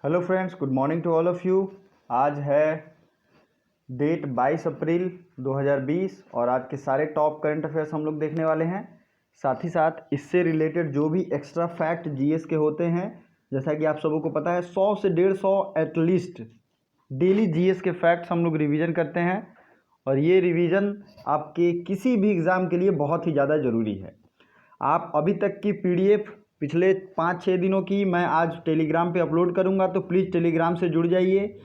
Hello friends, good morning to all of you. आज है date 22 अप्रैल 2020 और आज के सारे टॉप करंट अफेयर्स हम लोग देखने वाले हैं। साथ ही साथ इससे रिलेटेड जो भी एक्स्ट्रा फैक्ट जीएस के होते हैं, जैसा कि आप सबों को पता है 100 से 150 एटलीस्ट डेली जीएस के फैक्ट्स हम लोग रिवीजन करते हैं और ये रिवीजन आपके किसी भी एग्ज़ाम के लिए बहुत ही ज़्यादा ज़रूरी है। आप अभी तक की पीडीएफ पिछले 5-6 दिनों की मैं आज टेलीग्राम पे अपलोड करूंगा, तो प्लीज़ टेलीग्राम से जुड़ जाइए।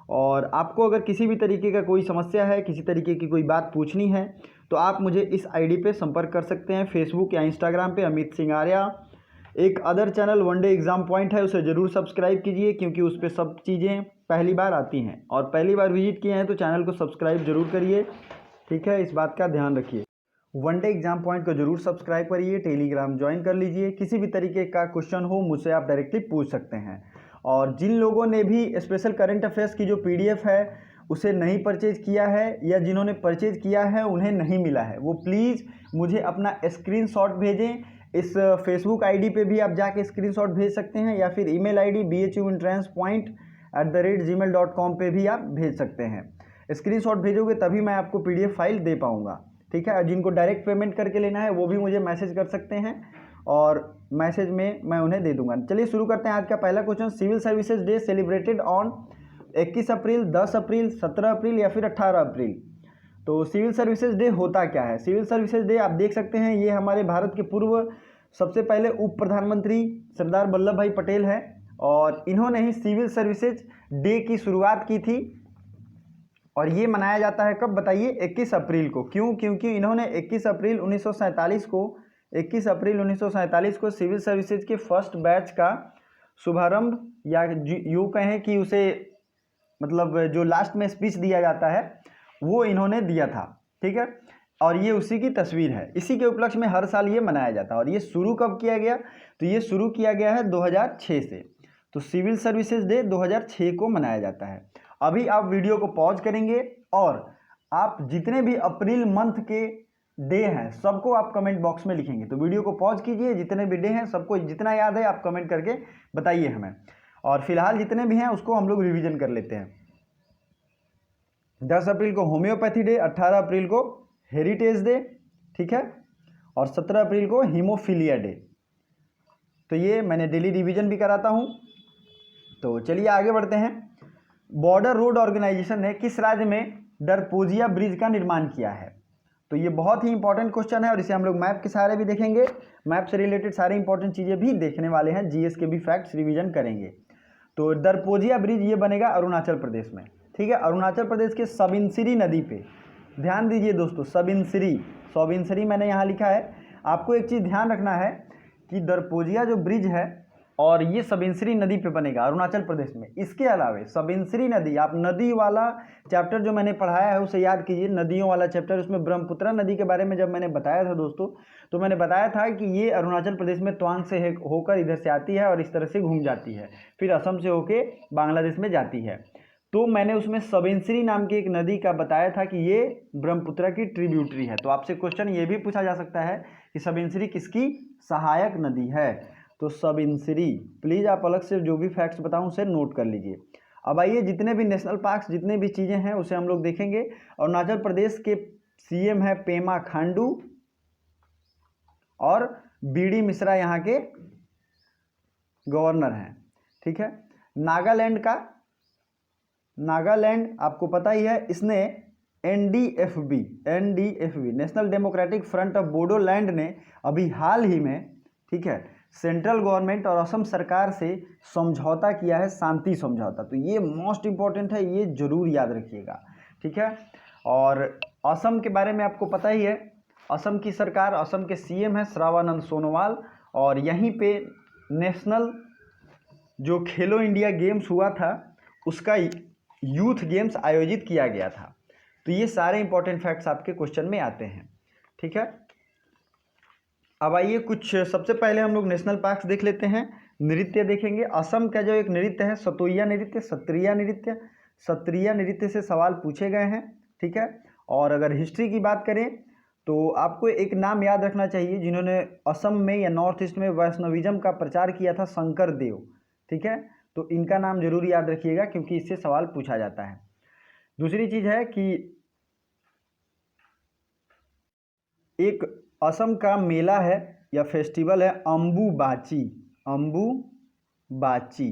और आपको अगर किसी भी तरीके का कोई समस्या है, किसी तरीके की कोई बात पूछनी है, तो आप मुझे इस आईडी पे संपर्क कर सकते हैं, फेसबुक या इंस्टाग्राम पे अमित सिंह आर्या। एक other channel one day exam point है, उसे ज़रूर सब्सक्राइब कीजिए क्योंकि उस पर सब चीज़ें पहली बार आती हैं और पहली बार विजिट किए हैं तो चैनल को सब्सक्राइब जरूर करिए। ठीक है, इस बात का ध्यान रखिए। वनडे एग्जाम पॉइंट को जरूर सब्सक्राइब करिए, टेलीग्राम ज्वाइन कर लीजिए। किसी भी तरीके का क्वेश्चन हो मुझसे आप डायरेक्टली पूछ सकते हैं। और जिन लोगों ने भी स्पेशल करंट अफेयर्स की जो पीडीएफ है उसे नहीं परचेज किया है या जिन्होंने परचेज किया है उन्हें नहीं मिला है, वो प्लीज़ मुझे अपना स्क्रीनशॉट भेजें। इस फेसबुक आईडी पे भी आप जाके स्क्रीनशॉट भेज सकते हैं या फिर ईमेल आईडी bhuentrancepoint@gmail.com पे भी आप भेज सकते हैं। स्क्रीनशॉट भेजोगे तभी मैं आपको पीडीएफ फाइल दे पाऊँगा। ठीक है, और जिनको डायरेक्ट पेमेंट करके लेना है वो भी मुझे मैसेज कर सकते हैं और मैसेज में मैं उन्हें दे दूंगा। चलिए शुरू करते हैं आज का पहला question. Civil services day celebrated on 21 April, 10 April, 17 April या फिर 18 अप्रैल। तो सिविल सर्विसेज डे होता क्या है? सिविल सर्विसेज डे आप देख सकते हैं, ये हमारे भारत के पूर्व सबसे पहले उप प्रधानमंत्री सरदार वल्लभ भाई पटेल हैं और इन्होंने ही सिविल सर्विसेज डे की शुरुआत की थी। और ये मनाया जाता है कब बताइए? 21 अप्रैल को। क्यों? क्योंकि इन्होंने 21 अप्रैल 1947 को सिविल सर्विसेज के फर्स्ट बैच का शुभारंभ, या यूँ कहें कि उसे मतलब जो लास्ट में स्पीच दिया जाता है वो इन्होंने दिया था। ठीक है, और ये उसी की तस्वीर है। इसी के उपलक्ष्य में हर साल ये मनाया जाता है। और ये शुरू कब किया गया? तो ये शुरू किया गया है 2006 से। तो सिविल सर्विसेज डे 2006 को मनाया जाता है। अभी आप वीडियो को पॉज करेंगे और आप जितने भी अप्रैल मंथ के डे हैं सबको आप कमेंट बॉक्स में लिखेंगे। तो वीडियो को पॉज कीजिए, जितने भी डे हैं सबको जितना याद है आप कमेंट करके बताइए हमें। और फिलहाल जितने भी हैं उसको हम लोग रिवीजन कर लेते हैं। 10 अप्रैल को होम्योपैथी डे, 18 अप्रैल को हेरिटेज डे, ठीक है, और 17 अप्रैल को हीमोफीलिया डे। तो ये मैंने डेली रिवीजन भी कराता हूँ। तो चलिए आगे बढ़ते हैं। बॉर्डर रोड ऑर्गेनाइजेशन ने किस राज्य में डरपोजिया ब्रिज का निर्माण किया है? तो ये बहुत ही इंपॉर्टेंट क्वेश्चन है और इसे हम लोग मैप के सहारे भी देखेंगे। मैप से रिलेटेड सारे इंपॉर्टेंट चीज़ें भी देखने वाले हैं, जीएस के भी फैक्ट्स रिवीजन करेंगे। तो डरपोजिया ब्रिज ये बनेगा अरुणाचल प्रदेश में। ठीक है, अरुणाचल प्रदेश के सबिनसिरी नदी पे। ध्यान दीजिए दोस्तों, सबिनसिरी मैंने यहाँ लिखा है। आपको एक चीज़ ध्यान रखना है कि डरपोजिया जो ब्रिज है और ये सबिनसिरी नदी पे बनेगा अरुणाचल प्रदेश में। इसके अलावा सबिनसिरी नदी, आप नदी वाला चैप्टर जो मैंने पढ़ाया है उसे याद कीजिए, नदियों वाला चैप्टर। उसमें ब्रह्मपुत्रा नदी के बारे में जब मैंने बताया था दोस्तों, तो मैंने बताया था कि ये अरुणाचल प्रदेश में तवांग से होकर इधर से आती है और इस तरह से घूम जाती है, फिर असम से होके बांग्लादेश में जाती है। तो मैंने उसमें सबिनसिरी नाम की एक नदी का बताया था कि ये ब्रह्मपुत्रा की ट्रिब्यूटरी है। तो आपसे क्वेश्चन ये भी पूछा जा सकता है कि सबिनसिरी किसकी सहायक नदी है? तो सबिनसिरी। प्लीज़ आप अलग से जो भी फैक्ट्स बताऊं उसे नोट कर लीजिए। अब आइए, जितने भी नेशनल पार्क्स, जितने भी चीज़ें हैं उसे हम लोग देखेंगे। अरुणाचल प्रदेश के सीएम है पेमा खांडू और बीडी मिश्रा यहाँ के गवर्नर हैं। ठीक है, नागालैंड आपको पता ही है, इसने NDFB national democratic front of Bodoland ने अभी हाल ही में, ठीक है, सेंट्रल गवर्नमेंट और असम सरकार से समझौता किया है, शांति समझौता। तो ये मोस्ट इंपॉर्टेंट है, ये जरूर याद रखिएगा। ठीक है, और असम के बारे में आपको पता ही है, असम की सरकार, असम के सीएम है सर्बानंद सोनोवाल। और यहीं पे नेशनल जो खेलो इंडिया गेम्स हुआ था उसका यूथ गेम्स आयोजित किया गया था। तो ये सारे इंपॉर्टेंट फैक्ट्स आपके क्वेश्चन में आते हैं। ठीक है, अब आइए कुछ सबसे पहले हम लोग नेशनल पार्क्स देख लेते हैं। नृत्य देखेंगे। असम का जो एक नृत्य है सतोइया नृत्य, सत्रिया नृत्य से सवाल पूछे गए हैं। ठीक है, और अगर हिस्ट्री की बात करें तो आपको एक नाम याद रखना चाहिए जिन्होंने असम में या नॉर्थ ईस्ट में वैष्णविज्म का प्रचार किया था, शंकर देव। ठीक है, तो इनका नाम जरूर याद रखिएगा क्योंकि इससे सवाल पूछा जाता है। दूसरी चीज़ है कि एक असम का मेला है या फेस्टिवल है अम्बुबाची। अम्बुबाची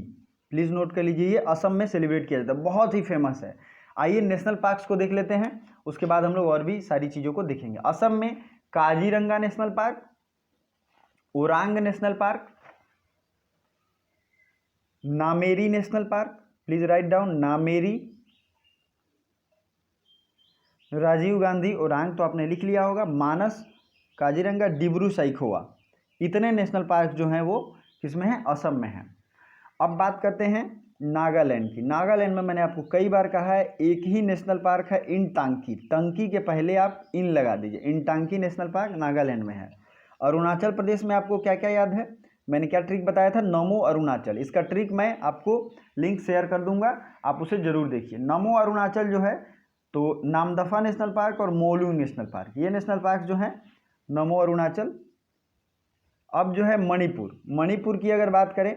प्लीज़ नोट कर लीजिए, ये असम में सेलिब्रेट किया जाता है, बहुत ही फेमस है। आइए नेशनल पार्क्स को देख लेते हैं, उसके बाद हम लोग और भी सारी चीज़ों को देखेंगे। असम में Kaziranga national park, Orang national park, Nameri national park, please write down Nameri, Rajiv Gandhi Orang तो आपने लिख लिया होगा, मानस, काजीरंगा, डिब्रू सैखोवा, इतने नेशनल पार्क जो हैं वो किसमें हैं, असम में हैं। अब बात करते हैं नागालैंड की। नागालैंड में मैंने आपको कई बार कहा है एक ही नेशनल पार्क है इनटांकी, टंकी के पहले आप इन लगा दीजिए, इनटांकी नेशनल पार्क नागालैंड में है। अरुणाचल प्रदेश में आपको क्या क्या याद है, मैंने क्या ट्रिक बताया था, नमो अरुणाचल, इसका ट्रिक मैं आपको लिंक शेयर कर दूंगा, आप उसे जरूर देखिए। नमो अरुणाचल जो है तो नामदफा नेशनल पार्क और मोलुंग नेशनल पार्क, ये नेशनल पार्क जो है नमो अरुणाचल। अब जो है मणिपुर, मणिपुर की अगर बात करें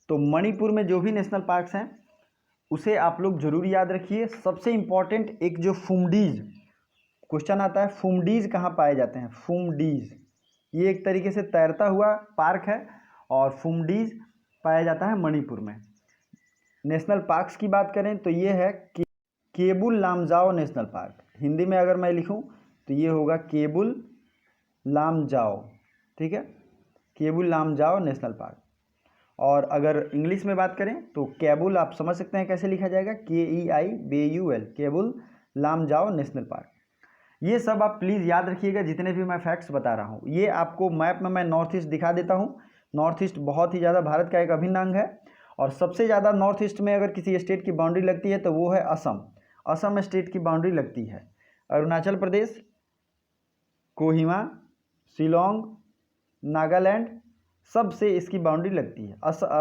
तो मणिपुर में जो भी नेशनल पार्क्स हैं उसे आप लोग जरूर याद रखिए। सबसे इंपॉर्टेंट एक जो फुमडीज क्वेश्चन आता है, फुमडीज कहाँ पाए जाते हैं, फुमडीज ये एक तरीके से तैरता हुआ पार्क है और फुमडीज पाया जाता है मणिपुर में। नेशनल पार्क्स की बात करें तो ये है केबुल लामजाओ नेशनल पार्क, हिंदी में अगर मैं लिखूं तो ये होगा केबुल लामजाओ, ठीक है, केबुल लामजाओ नेशनल पार्क। और अगर इंग्लिश में बात करें तो केबुल आप समझ सकते हैं कैसे लिखा जाएगा, KEIBUL, Keibul Lamjao national park. ये सब आप प्लीज़ याद रखिएगा जितने भी मैं फैक्ट्स बता रहा हूँ। ये आपको मैप में मैं नॉर्थ ईस्ट दिखा देता हूँ। नॉर्थ ईस्ट बहुत ही ज़्यादा भारत का एक अभिन्न अंग है और सबसे ज़्यादा नॉर्थ ईस्ट में अगर किसी स्टेट की बाउंड्री लगती है तो वो है असम, असम स्टेट की बाउंड्री लगती है। अरुणाचल प्रदेश, कोहिमा, शिलोंग, नागालैंड, सबसे इसकी बाउंड्री लगती है।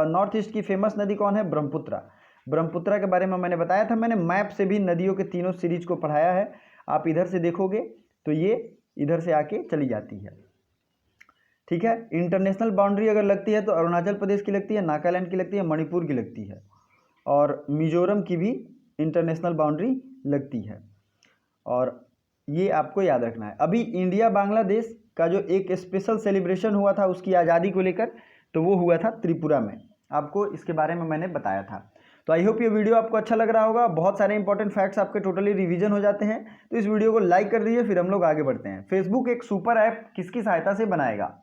नॉर्थ ईस्ट की फेमस नदी कौन है, ब्रह्मपुत्रा। ब्रह्मपुत्रा के बारे में मैंने बताया था, मैंने मैप से भी नदियों के तीनों सीरीज को पढ़ाया है। आप इधर से देखोगे तो ये इधर से आके चली जाती है, ठीक है। इंटरनेशनल बाउंड्री अगर लगती है तो अरुणाचल प्रदेश की लगती है, नागालैंड की लगती है, मणिपुर की लगती है और मिजोरम की भी इंटरनेशनल बाउंड्री लगती है। और ये आपको याद रखना है। अभी इंडिया बांग्लादेश का जो एक स्पेशल सेलिब्रेशन हुआ था उसकी आज़ादी को लेकर, तो वो हुआ था त्रिपुरा में, आपको इसके बारे में मैंने बताया था। तो आई होप ये वीडियो आपको अच्छा लग रहा होगा, बहुत सारे इंपॉर्टेंट फैक्ट्स आपके टोटली रिवीजन हो जाते हैं। तो इस वीडियो को लाइक कर दीजिए, फिर हम लोग आगे बढ़ते हैं। फेसबुक एक सुपर ऐप किसकी सहायता से बनाएगा,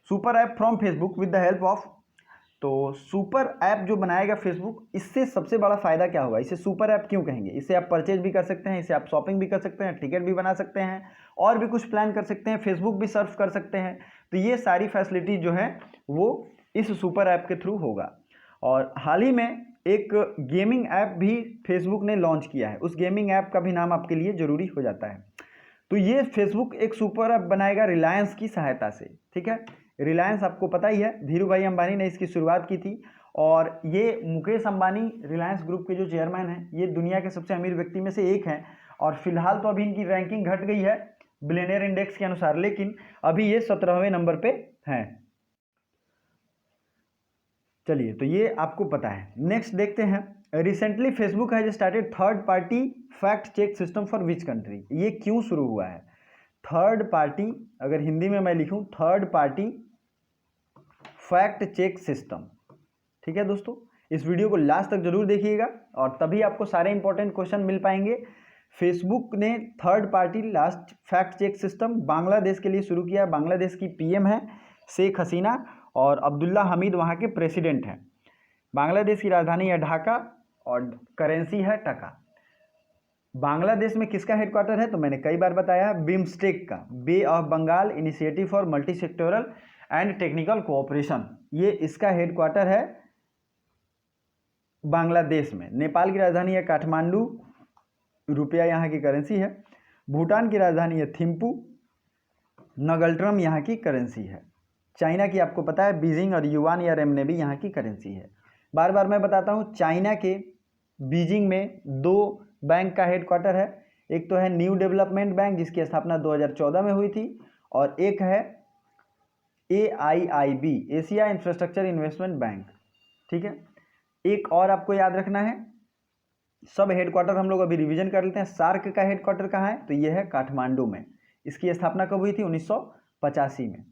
super app from Facebook with the help of, तो सुपर ऐप जो बनाएगा फेसबुक, इससे सबसे बड़ा फायदा क्या होगा, इसे सुपर ऐप क्यों कहेंगे, इससे आप परचेज भी कर सकते हैं, इससे आप शॉपिंग भी कर सकते हैं, टिकट भी बना सकते हैं और भी कुछ प्लान कर सकते हैं, फेसबुक भी सर्फ कर सकते हैं। तो ये सारी फैसिलिटी जो है वो इस सुपर ऐप के थ्रू होगा। और हाल ही में एक गेमिंग ऐप भी फेसबुक ने लॉन्च किया है, उस गेमिंग ऐप का भी नाम आपके लिए जरूरी हो जाता है। तो ये फेसबुक एक सुपर ऐप बनाएगा रिलायंस की सहायता से, ठीक है। रिलायंस आपको पता ही है, धीरू भाई अंबानी ने इसकी शुरुआत की थी और ये मुकेश अंबानी रिलायंस ग्रुप के जो चेयरमैन हैं, ये दुनिया के सबसे अमीर व्यक्ति में से एक हैं और फिलहाल तो अभी इनकी रैंकिंग घट गई है बिलियनियर इंडेक्स के अनुसार, लेकिन अभी ये 17वें नंबर पे हैं। चलिए, तो ये आपको पता है। नेक्स्ट देखते हैं, recently Facebook has started third party fact check system for which country. ये क्यों शुरू हुआ है, थर्ड पार्टी, अगर हिंदी में मैं लिखूं third party fact check system, ठीक है दोस्तों। इस वीडियो को लास्ट तक जरूर देखिएगा और तभी आपको सारे इंपॉर्टेंट क्वेश्चन मिल पाएंगे। फेसबुक ने third party last fact check system Bangladesh के लिए शुरू किया। बांग्लादेश की पीएम है शेख हसीना और अब्दुल्ला हमीद वहाँ के प्रेसिडेंट हैं। बांग्लादेश की राजधानी है ढाका और करेंसी है टका। बांग्लादेश में किसका हेडक्वार्टर है, तो मैंने कई बार बताया, बिम्स्टेक का, bay of Bengal initiative for multi sectoral and technical cooperation, ये इसका हेडक्वार्टर है बांग्लादेश में। नेपाल की राजधानी है काठमांडू, रुपया यहाँ की करेंसी है। भूटान की राजधानी है थिम्पू, नगल्ट्रम यहाँ की करेंसी है। चाइना की आपको पता है बीजिंग और युआन या रेमनेबी यहाँ की करेंसी है। बार बार मैं बताता हूँ, चाइना के बीजिंग में दो बैंक का हेडक्वार्टर है, एक तो है न्यू डेवलपमेंट बैंक जिसकी स्थापना 2014 में हुई थी और एक है AIIB, Asia infrastructure investment bank, ठीक है। एक और आपको याद रखना है, सब हेडक्वार्टर हम लोग अभी रिवीजन कर लेते हैं। सार्क का हेडक्वार्टर कहाँ है? तो ये है काठमांडू में। इसकी स्थापना कब हुई थी? 1985 में।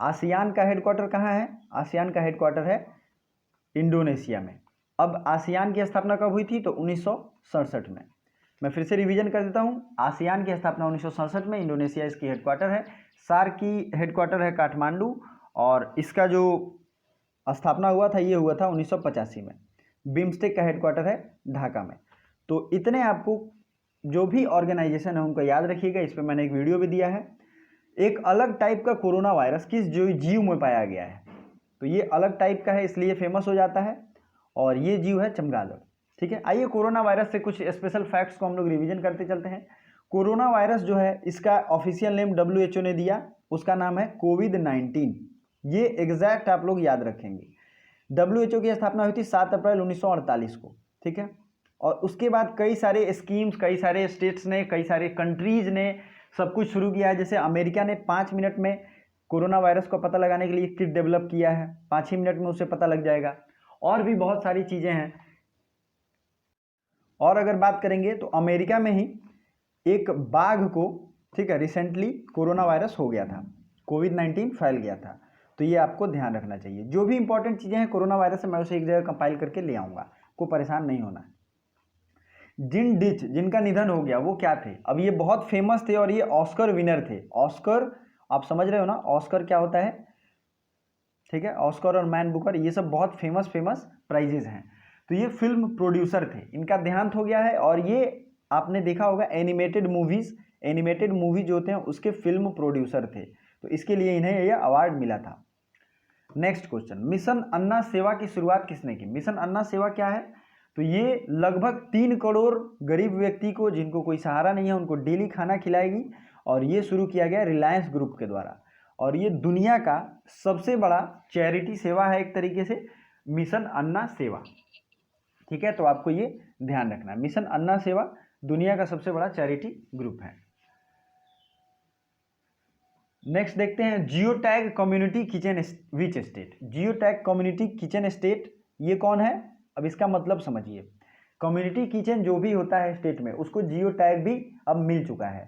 आसियान का हेडक्वार्टर कहाँ है? आसियान का हेडक्वार्टर है इंडोनेशिया में। अब आसियान की स्थापना कब हुई थी? तो 1967 में। मैं फिर से रिवीजन कर देता हूँ। आसियान की स्थापना 1967 में, इंडोनेशिया इसकी हेडक्वार्टर है। सार्क की हेडक्वार्टर है काठमांडू, और इसका जो स्थापना हुआ था ये हुआ था 1985 में। बिम्स्टेक का हेडक्वार्टर है ढाका में। तो इतने आपको जो भी ऑर्गेनाइजेशन है उनको याद रखिएगा। इस पर मैंने एक वीडियो भी दिया है। एक अलग टाइप का कोरोना वायरस किस जीव में पाया गया है? तो ये अलग टाइप का है, इसलिए फेमस हो जाता है, और ये जीव है चमगादड़। ठीक है, आइए कोरोना वायरस से कुछ स्पेशल फैक्ट्स को हम लोग रिवीजन करते चलते हैं। कोरोना वायरस जो है इसका ऑफिशियल नेम WHO ने दिया, उसका नाम है कोविड-19। ये एग्जैक्ट आप लोग याद रखेंगे। WHO की स्थापना हुई थी 7 अप्रैल 1948 को। ठीक है, और उसके बाद कई सारे स्कीम्स, कई सारे स्टेट्स ने, कई सारे कंट्रीज ने सब कुछ शुरू किया है। जैसे अमेरिका ने 5 मिनट में कोरोना वायरस को पता लगाने के लिए किट डेवलप किया है, 5 ही मिनट में उसे पता लग जाएगा। और भी बहुत सारी चीज़ें हैं। और अगर बात करेंगे तो अमेरिका में ही एक बाघ को, ठीक है, रिसेंटली कोरोना वायरस हो गया था, कोविड-19 फैल गया था। तो ये आपको ध्यान रखना चाहिए। जो भी इंपॉर्टेंट चीज़ें हैं कोरोना वायरस से, मैं उसे एक जगह कंपाइल करके ले आऊँगा, को परेशान नहीं होना है। जिन डिच, जिनका निधन हो गया, वो क्या थे? अब ये बहुत फेमस थे और ये ऑस्कर विनर थे। ऑस्कर, आप समझ रहे हो ना ऑस्कर क्या होता है? ठीक है, ऑस्कर और मैन बुकर, ये सब बहुत फेमस प्राइजेज हैं। तो ये फिल्म प्रोड्यूसर थे, इनका देहांत हो गया है। और ये आपने देखा होगा एनिमेटेड मूवी जो होते हैं उसके फिल्म प्रोड्यूसर थे, तो इसके लिए इन्हें यह अवार्ड मिला था। नेक्स्ट क्वेश्चन, मिशन अन्ना सेवा की शुरुआत किसने की? मिशन अन्ना सेवा क्या है? तो ये लगभग 3 करोड़ गरीब व्यक्ति को, जिनको कोई सहारा नहीं है, उनको डेली खाना खिलाएगी। और ये शुरू किया गया रिलायंस ग्रुप के द्वारा। और ये दुनिया का सबसे बड़ा चैरिटी सेवा है एक तरीके से, मिशन अन्ना सेवा। ठीक है, तो आपको ये ध्यान रखना है, मिशन अन्ना सेवा दुनिया का सबसे बड़ा चैरिटी ग्रुप है। नेक्स्ट देखते हैं, geo tag community kitchen which state? Geo tag community kitchen state ये कौन है? अब इसका मतलब समझिए। कम्युनिटी किचन जो भी होता है स्टेट में, उसको जियो टैग भी अब मिल चुका है।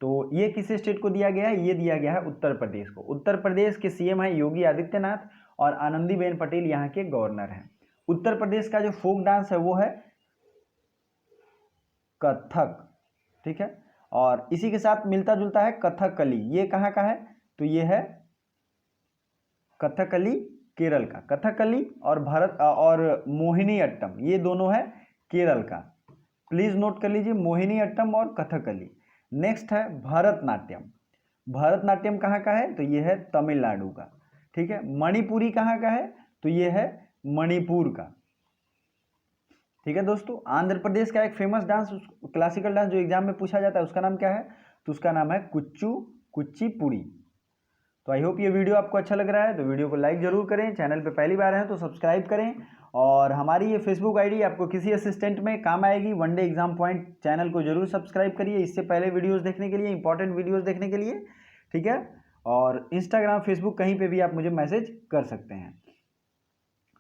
तो ये किस स्टेट को दिया गया है? ये दिया गया है उत्तर प्रदेश को। उत्तर प्रदेश के CM है योगी आदित्यनाथ, और आनंदीबेन पटेल यहाँ के गवर्नर हैं। उत्तर प्रदेश का जो फोक डांस है वो है कथक। ठीक है, और इसी के साथ मिलता जुलता है कथकली। ये कहाँ का है? तो ये है कथकली केरल का। कथकली और मोहिनी अट्टम, ये दोनों है केरल का। प्लीज नोट कर लीजिए, मोहिनी अट्टम और कथकली। नेक्स्ट है भरतनाट्यम। भरतनाट्यम कहाँ का है? तो ये है तमिलनाडु का। ठीक है, मणिपुरी कहाँ का है? तो ये है मणिपुर का। ठीक है दोस्तों, आंध्र प्रदेश का एक फेमस डांस, क्लासिकल डांस जो एग्जाम में पूछा जाता है, उसका नाम क्या है? तो उसका नाम है कुचिपुड़ी। तो आई होप ये वीडियो आपको अच्छा लग रहा है, तो वीडियो को लाइक जरूर करें। चैनल पे पहली बार हैं तो सब्सक्राइब करें। और हमारी ये फेसबुक आईडी आपको किसी असिस्टेंट में काम आएगी, वनडे एग्जाम पॉइंट। चैनल को जरूर सब्सक्राइब करिए इससे पहले वीडियोस देखने के लिए, इंपॉर्टेंट वीडियोस देखने के लिए। ठीक है, और इंस्टाग्राम, फेसबुक, कहीं पे भी आप मुझे मैसेज कर सकते हैं।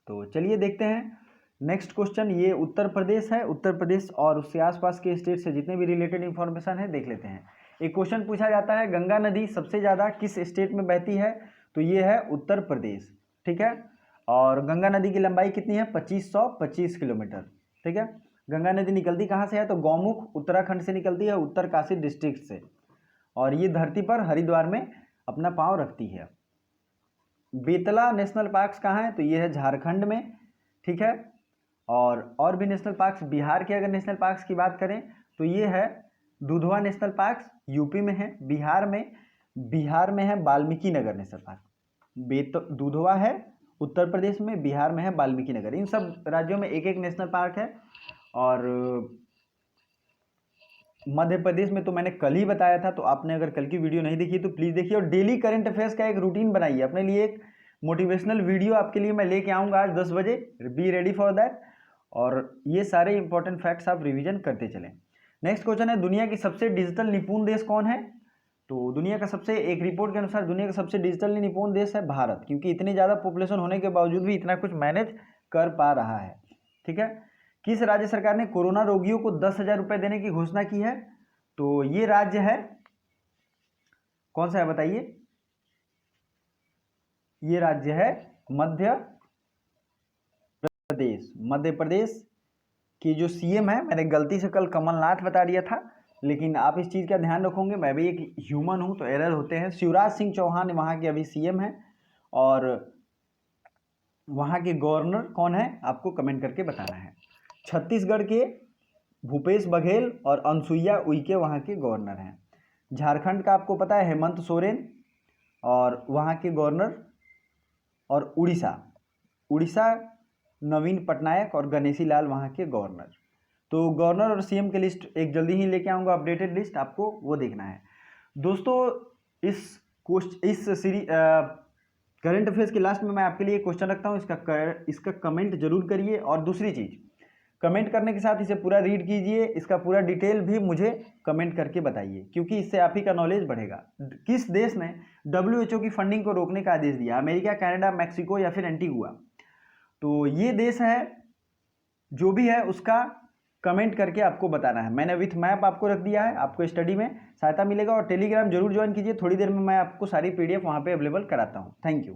तो चलिए देखते हैं नेक्स्ट क्वेश्चन। ये उत्तर प्रदेश है, उत्तर प्रदेश और उससे आसपास के स्टेट से जितने भी रिलेटेड इंफॉर्मेशन है देख लेते हैं। एक क्वेश्चन पूछा जाता है, गंगा नदी सबसे ज़्यादा किस स्टेट में बहती है? तो ये है उत्तर प्रदेश। ठीक है, और गंगा नदी की लंबाई कितनी है? 2525 किलोमीटर। ठीक है, गंगा नदी निकलती कहाँ से है? तो गौमुख उत्तराखंड से निकलती है, उत्तरकाशी डिस्ट्रिक्ट से। और ये धरती पर हरिद्वार में अपना पाँव रखती है। बेतला नेशनल पार्क कहाँ है? तो ये है झारखंड में। ठीक है, और भी नेशनल पार्क्स, बिहार के अगर नेशनल पार्क्स की बात करें तो ये है दुधवा नेशनल पार्क, यूपी में है। बिहार में है वाल्मीकि नगर नेशनल पार्क। दुधवा है उत्तर प्रदेश में, बिहार में है वाल्मीकि नगर। इन सब राज्यों में एक एक नेशनल पार्क है। और मध्य प्रदेश में तो मैंने कल ही बताया था, तो आपने अगर कल की वीडियो नहीं देखी तो प्लीज़ देखिए। और डेली करंट अफेयर्स का एक रूटीन बनाइए अपने लिए। एक मोटिवेशनल वीडियो आपके लिए मैं लेके आऊँगा आज 10 बजे, बी रेडी फॉर दैट। और ये सारे इंपॉर्टेंट फैक्ट्स आप रिवीजन करते चलें। नेक्स्ट क्वेश्चन है, दुनिया की सबसे डिजिटल निपुण देश कौन है? तो दुनिया का सबसे, एक रिपोर्ट के अनुसार दुनिया का सबसे डिजिटली निपुण देश है भारत, क्योंकि इतनी ज़्यादा पॉपुलेशन होने के बावजूद भी इतना कुछ मैनेज कर पा रहा है। ठीक है। किस राज्य सरकार ने कोरोना रोगियों को 10,000 रुपये देने की घोषणा की है? तो ये राज्य है, कौन सा है बताइए? ये राज्य है मध्य प्रदेश। मध्य प्रदेश की जो सीएम है, मैंने गलती से कल कमलनाथ बता दिया था, लेकिन आप इस चीज़ का ध्यान रखोगे, मैं भी एक ह्यूमन हूँ तो एरर होते हैं। शिवराज सिंह चौहान वहाँ के अभी सीएम हैं, और वहाँ के गवर्नर कौन है आपको कमेंट करके बताना है। छत्तीसगढ़ के भूपेश बघेल और अनसुईया उइके वहाँ के गवर्नर हैं। झारखंड का आपको पता है हेमंत सोरेन और वहाँ के गवर्नर, और उड़ीसा नवीन पटनायक और गणेशी लाल वहाँ के गवर्नर। तो गवर्नर और सीएम की लिस्ट एक जल्दी ही लेके आऊँगा, अपडेटेड लिस्ट, आपको वो देखना है। दोस्तों इस सीरीज करंट अफेयर्स के लास्ट में मैं आपके लिए क्वेश्चन रखता हूँ, इसका कमेंट जरूर करिए। और दूसरी चीज़, कमेंट करने के साथ इसे पूरा रीड कीजिए, इसका पूरा डिटेल भी मुझे कमेंट करके बताइए, क्योंकि इससे आप ही का नॉलेज बढ़ेगा। किस देश ने WHO की फंडिंग को रोकने का आदेश दिया? अमेरिका, कनाडा, मैक्सिको या फिर एंटीगुआ? तो ये देश है, जो भी है उसका कमेंट करके आपको बताना है। मैंने विथ मैप आपको रख दिया है, आपको स्टडी में सहायता मिलेगा। और टेलीग्राम जरूर ज्वाइन कीजिए, थोड़ी देर में मैं आपको सारी PDF वहाँ पे अवेलेबल कराता हूँ। Thank you.